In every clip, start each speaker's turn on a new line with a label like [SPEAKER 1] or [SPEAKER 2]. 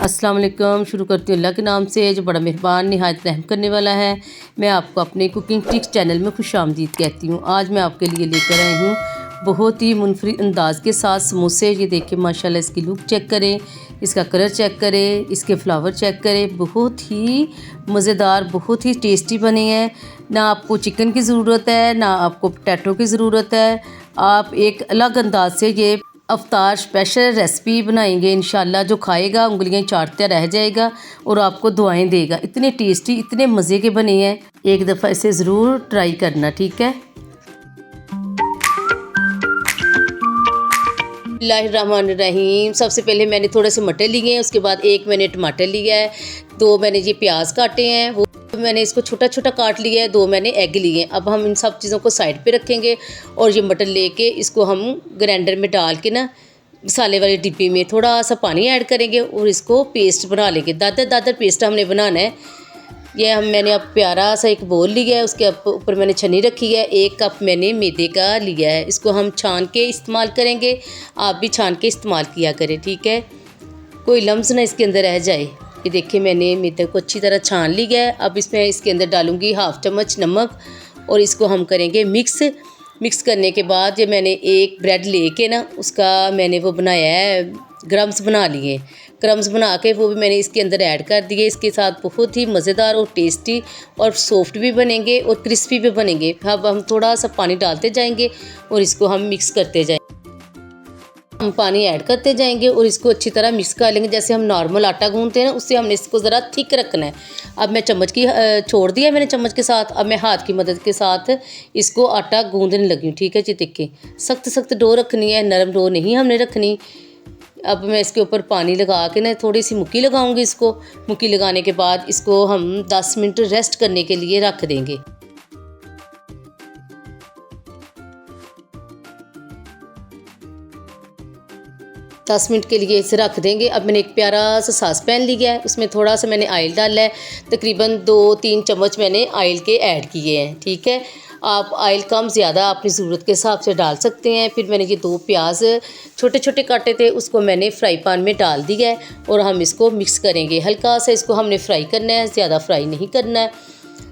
[SPEAKER 1] अस्सलाम वालेकुम। शुरू करती हूँ अल्लाह के नाम से जो बड़ा मेहरबान निहायत रहम करने वाला है। मैं आपको अपने कुकिंग टिप्स चैनल में खुशामदीद कहती हूँ। आज मैं आपके लिए लेकर आई हूँ बहुत ही मुनफरिद अंदाज के साथ समोसे। ये देखिए माशाल्लाह, इसकी लुक चेक करें, इसका कलर चेक करें, इसके फ्लावर चेक करें। बहुत ही मज़ेदार, बहुत ही टेस्टी बने हैं। ना आपको चिकन की ज़रूरत है, ना आपको पोटैटो की ज़रूरत है। आप एक अलग अंदाज से ये अफ्तार स्पेशल रेसिपी बनाएंगे इंशाल्लाह। जो खाएगा उंगलियां चाटता रह जाएगा और आपको दुआएं देगा। इतने टेस्टी, इतने मज़े के बने हैं। एक दफ़ा इसे ज़रूर ट्राई करना, ठीक है। बिस्मिल्लाहिर्रहमानिर्रहीम। सबसे पहले मैंने थोड़े से मटर लिए हैं, उसके बाद एक मैंने टमाटर लिया है, दो मैंने ये प्याज काटे हैं, वो मैंने इसको छोटा छोटा काट लिया है, दो मैंने एग लिए हैं। अब हम इन सब चीज़ों को साइड पे रखेंगे और ये मटर लेके इसको हम ग्राइंडर में डाल के ना मसाले वाली डिब्बी में थोड़ा सा पानी ऐड करेंगे और इसको पेस्ट बना लेंगे। दादर दादर पेस्ट हमने बनाना है। मैंने अब प्यारा सा एक बोल लिया है, उसके ऊपर मैंने छन्नी रखी है। 1 कप मैंने मैदे का लिया है, इसको हम छान के इस्तेमाल करेंगे। आप भी छान के इस्तेमाल किया करें, ठीक है। कोई लम्स ना इसके अंदर रह जाए। ये देखिए मैंने मैदे को अच्छी तरह छान लिया है। अब इसमें इसके अंदर डालूँगी 1/2 चम्मच नमक और इसको हम करेंगे मिक्स करने के बाद ये मैंने एक ब्रेड लेके ना उसका मैंने वो बनाया है, क्रम्स बना लिए। क्रम्स बना के वो भी मैंने इसके अंदर ऐड कर दिए। इसके साथ बहुत ही मज़ेदार और टेस्टी और सॉफ्ट भी बनेंगे और क्रिस्पी भी बनेंगे। अब हम थोड़ा सा पानी डालते जाएंगे और इसको हम मिक्स करते जाएंगे। हम पानी ऐड करते जाएंगे और इसको अच्छी तरह मिक्स कर लेंगे। जैसे हम नॉर्मल आटा गूंथते हैं ना, उससे हमने इसको ज़रा थिक रखना है। अब मैं चम्मच की छोड़ दिया मैंने चम्मच के साथ। अब मैं हाथ की मदद के साथ इसको आटा गूंदने लगी हूँ, ठीक है जी। देखिए सख्त सख्त डो रखनी है, नरम डो नहीं हमने रखनी। अब मैं इसके ऊपर पानी लगा के ना थोड़ी सी मुक्की लगाऊंगी। इसको मुक्की लगाने के बाद इसको हम 10 मिनट रेस्ट करने के लिए रख देंगे। दस मिनट के लिए इसे रख देंगे। अब मैंने एक प्यारा सा सास पैन लिया है, उसमें थोड़ा सा मैंने ऑयल डाला है। तकरीबन 2-3 चम्मच मैंने ऑयल के ऐड किए हैं, ठीक है। आप ऑयल कम ज़्यादा अपनी ज़रूरत के हिसाब से डाल सकते हैं। फिर मैंने ये 2 प्याज छोटे छोटे काटे थे, उसको मैंने फ्राई पैन में डाल दिया है और हम इसको मिक्स करेंगे। हल्का सा इसको हमने फ्राई करना है, ज़्यादा फ्राई नहीं करना है।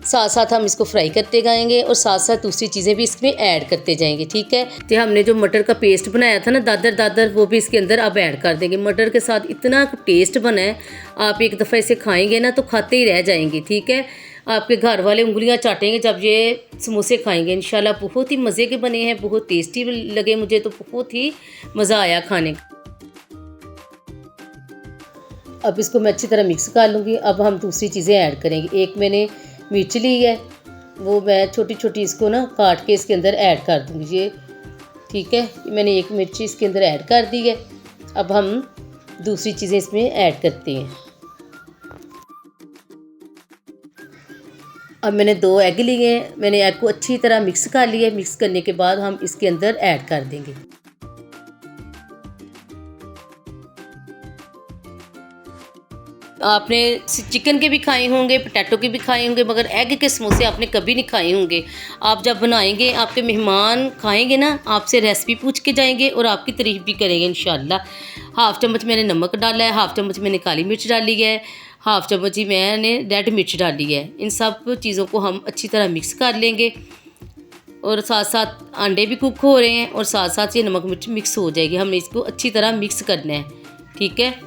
[SPEAKER 1] साथ साथ हम इसको फ्राई करते जाएंगे और साथ साथ दूसरी चीज़ें भी इसमें ऐड करते जाएंगे, ठीक है। तो हमने जो मटर का पेस्ट बनाया था ना दादर, वो भी इसके अंदर अब ऐड कर देंगे। मटर के साथ इतना टेस्ट बना है, आप एक दफ़ा इसे खाएंगे ना तो खाते ही रह जाएंगे, ठीक है। आपके घर वाले उंगलियां चाटेंगे जब ये समोसे खाएंगे इंशाल्लाह। बहुत ही मज़े के बने हैं, बहुत टेस्टी लगे मुझे, तो बहुत ही मज़ा आया खाने का। अब इसको मैं अच्छी तरह मिक्स कर लूँगी। अब हम दूसरी चीज़ें ऐड करेंगे। एक मैंने मिर्च ली है, वो मैं छोटी छोटी इसको ना काट के इसके अंदर ऐड कर दूँगी, ये ठीक है। मैंने एक मिर्ची इसके अंदर ऐड कर दी है। अब हम दूसरी चीज़ें इसमें ऐड करते हैं। अब मैंने 2 एग लिए हैं, मैंने एग को अच्छी तरह मिक्स कर लिया है। मिक्स करने के बाद हम इसके अंदर ऐड कर देंगे। आपने चिकन के भी खाए होंगे, पोटैटो के भी खाए होंगे, मगर एग के समोसे आपने कभी नहीं खाए होंगे। आप जब बनाएंगे आपके मेहमान खाएंगे ना, आपसे रेसिपी पूछ के जाएंगे और आपकी तारीफ़ भी करेंगे इंशाल्लाह। 1/2 चम्मच मैंने नमक डाला है, 1/2 चम्मच मैंने काली मिर्च डाली है, 1/2 चम्मच ही मैंने रेड मिर्च डाली है। इन सब चीज़ों को हम अच्छी तरह मिक्स कर लेंगे और साथ साथ अंडे भी कुक हो रहे हैं और साथ साथ ये नमक मिर्च मिक्स हो जाएगी। हमने इसको अच्छी तरह मिक्स करना है, ठीक है।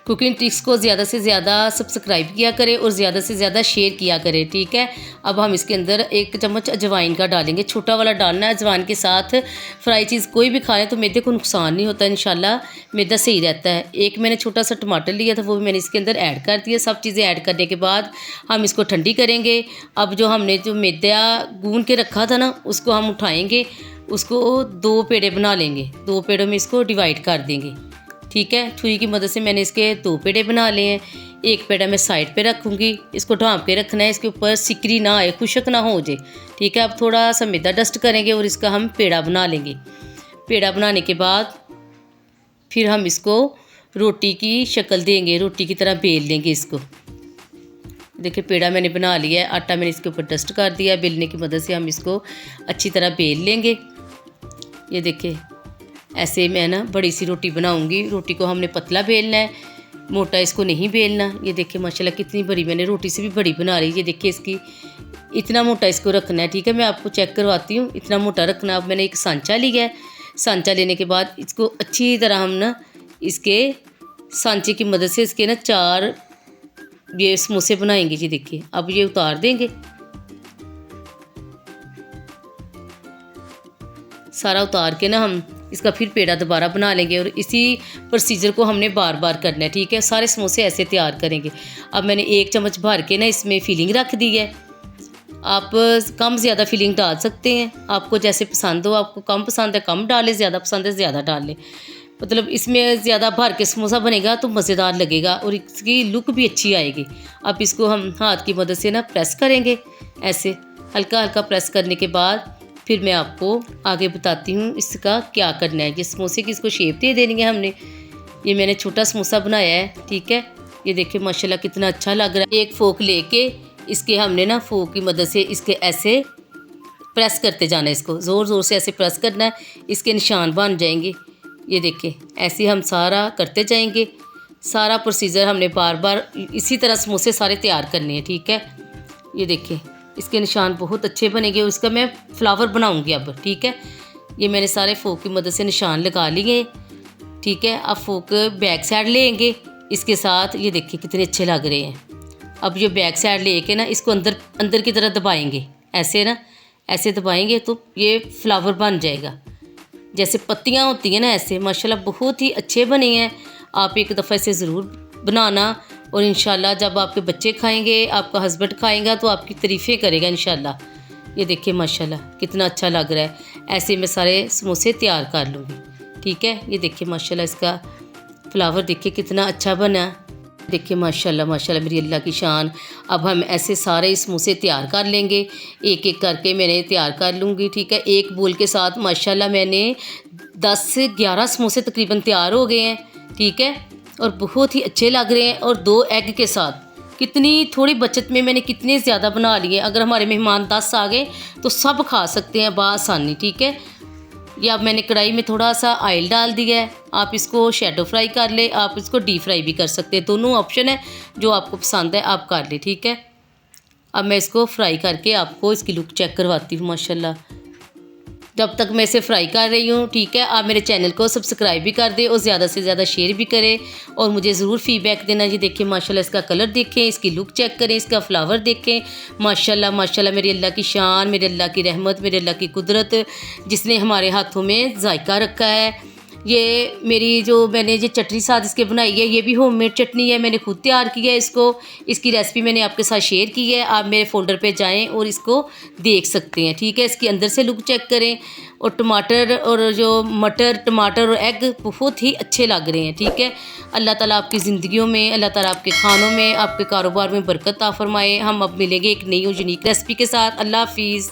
[SPEAKER 1] कुकिंग टिप्स को ज़्यादा से ज़्यादा सब्सक्राइब किया करें और ज़्यादा से ज़्यादा शेयर किया करें, ठीक है। अब हम इसके अंदर 1 चम्मच अजवाइन का डालेंगे, छोटा वाला डालना है। अजवाइन के साथ फ्राई चीज़ कोई भी खाएं तो मैदे को नुकसान नहीं होता इंशाल्लाह, मैदा सही रहता है। एक मैंने छोटा सा टमाटर लिया था, वो भी मैंने इसके अंदर ऐड कर दिया। सब चीज़ें ऐड करने के बाद हम इसको ठंडी करेंगे। अब जो हमने जो मैदा गूंद के रखा था ना, उसको हम उठाएँगे, उसको 2 पेड़े बना लेंगे। 2 पेड़ों में इसको डिवाइड कर देंगे, ठीक है। छुरी की मदद से मैंने इसके 2 पेड़े बना लिए हैं। एक पेड़ा मैं साइड पे रखूँगी, इसको ढाँप के रखना है, इसके ऊपर सिकरी ना आए, खुशक ना हो जाए, ठीक है। अब थोड़ा सा मैदा डस्ट करेंगे और इसका हम पेड़ा बना लेंगे। पेड़ा बनाने के बाद फिर हम इसको रोटी की शक्ल देंगे, रोटी की तरह बेल लेंगे इसको। देखिए पेड़ा मैंने बना लिया है, आटा मैंने इसके ऊपर डस्ट कर दिया। बेलने की मदद से हम इसको अच्छी तरह बेल लेंगे। ये देखिए ऐसे मैं ना बड़ी सी रोटी बनाऊंगी। रोटी को हमने पतला बेलना है, मोटा इसको नहीं बेलना। ये देखिए माशाल्लाह कितनी बड़ी, मैंने रोटी से भी बड़ी बना रही है। ये देखिए इसकी इतना मोटा इसको रखना है, ठीक है। मैं आपको चेक करवाती हूँ, इतना मोटा रखना। अब मैंने एक सांचा लिया है। सांचा लेने के बाद इसको अच्छी तरह हम ना इसके सांचे की मदद से इसके ना 4 ये समोसे बनाएंगे। जी देखिए, अब ये उतार देंगे, सारा उतार के ना हम इसका फिर पेड़ा दोबारा बना लेंगे और इसी प्रोसीजर को हमने बार बार करना है, ठीक है। सारे समोसे ऐसे तैयार करेंगे। अब मैंने 1 चम्मच भर के ना इसमें फिलिंग रख दी है। आप कम ज़्यादा फिलिंग डाल सकते हैं, आपको जैसे पसंद हो। आपको कम पसंद है कम डालें, ज़्यादा पसंद है ज़्यादा डाल लें। मतलब इसमें ज़्यादा भर के समोसा बनेगा तो मज़ेदार लगेगा और इसकी लुक भी अच्छी आएगी। अब इसको हम हाथ की मदद से ना प्रेस करेंगे, ऐसे हल्का हल्का प्रेस करने के बाद फिर मैं आपको आगे बताती हूँ इसका क्या करना है। ये समोसे की इसको शेप दे देनी है हमने। ये मैंने छोटा समोसा बनाया है, ठीक है। ये देखिए माशाल्लाह कितना अच्छा लग रहा है। एक फोक लेके इसके हमने ना फोक की मदद से इसके ऐसे प्रेस करते जाना है, इसको ज़ोर ज़ोर से ऐसे प्रेस करना है, इसके निशान बन जाएंगे। ये देखिए ऐसे हम सारा करते जाएंगे। सारा प्रोसीजर हमने बार बार इसी तरह समोसे सारे तैयार करने हैं, ठीक है। ये देखिए इसके निशान बहुत अच्छे बनेंगे और इसका मैं फ्लावर बनाऊंगी अब, ठीक है। ये मैंने सारे फोक की मदद से निशान लगा लिए, ठीक है। अब फोक बैक साइड लेंगे इसके साथ। ये देखिए कितने अच्छे लग रहे हैं। अब ये बैक साइड लेके ना इसको अंदर की तरफ दबाएंगे, ऐसे ना ऐसे दबाएंगे तो ये फ्लावर बन जाएगा। जैसे पत्तियाँ होती हैं ना, ऐसे माशाल्लाह बहुत ही अच्छे बने हैं। आप एक दफ़ा इसे ज़रूर बनाना और इंशाल्लाह जब आपके बच्चे खाएंगे, आपका हस्बैंड खाएगा तो आपकी तारीफ़ें करेगा इंशाल्लाह। ये देखिए माशाल्लाह कितना अच्छा लग रहा है। ऐसे मैं सारे समोसे तैयार कर लूँगी, ठीक है। ये देखिए माशाल्लाह इसका फ्लावर देखिए कितना अच्छा बना। देखिए माशाल्लाह माशाल्लाह मेरी अल्लाह की शान। अब हम ऐसे सारे समोसे तैयार कर लेंगे, एक एक करके मैंने तैयार कर लूँगी, ठीक है। एक बोल के साथ माशाल्लाह मैंने 10 से 11 समोसे तकरीबन तैयार हो गए हैं, ठीक है। और बहुत ही अच्छे लग रहे हैं। और 2 एग के साथ कितनी थोड़ी बचत में मैंने कितने ज़्यादा बना लिए। अगर हमारे मेहमान 10 आ गए तो सब खा सकते हैं बआसानी, ठीक है। या अब मैंने कढ़ाई में थोड़ा सा ऑयल डाल दिया है। आप इसको शैडो फ्राई कर ले, आप इसको डीप फ्राई भी कर सकते हैं, दोनों ऑप्शन है। जो आपको पसंद है आप कर ले, ठीक है। अब मैं इसको फ्राई करके आपको इसकी लुक चेक करवाती हूँ माशाल्लाह। जब तक मैं इसे फ्राई कर रही हूँ, ठीक है। आप मेरे चैनल को सब्सक्राइब भी कर दें और ज़्यादा से ज़्यादा शेयर भी करें और मुझे ज़रूर फीडबैक देना। जी देखिए माशाल्लाह इसका कलर देखें, इसकी लुक चेक करें, इसका फ्लावर देखें। माशाल्लाह माशाल्लाह मेरी अल्लाह की शान, मेरे अल्लाह की रहमत, मेरे अल्लाह की कुदरत जिसने हमारे हाथों में जायका रखा है। ये मेरी जो मैंने ये चटनी साथ इसके बनाई है, ये भी होममेड चटनी है, मैंने खुद तैयार की है इसको। इसकी रेसिपी मैंने आपके साथ शेयर की है, आप मेरे फोल्डर पे जाएं और इसको देख सकते हैं, ठीक है। इसके अंदर से लुक चेक करें। और टमाटर और जो मटर, टमाटर और एग बहुत ही अच्छे लग रहे हैं, ठीक है। अल्लाह ताला आपकी ज़िंदगियों में, अल्लाह ताला आपके खानों में, आपके कारोबार में बरकत अता फरमाए। हम अब मिलेंगे एक नई और यूनिक रेसिपी के साथ। अल्लाह हाफिज़।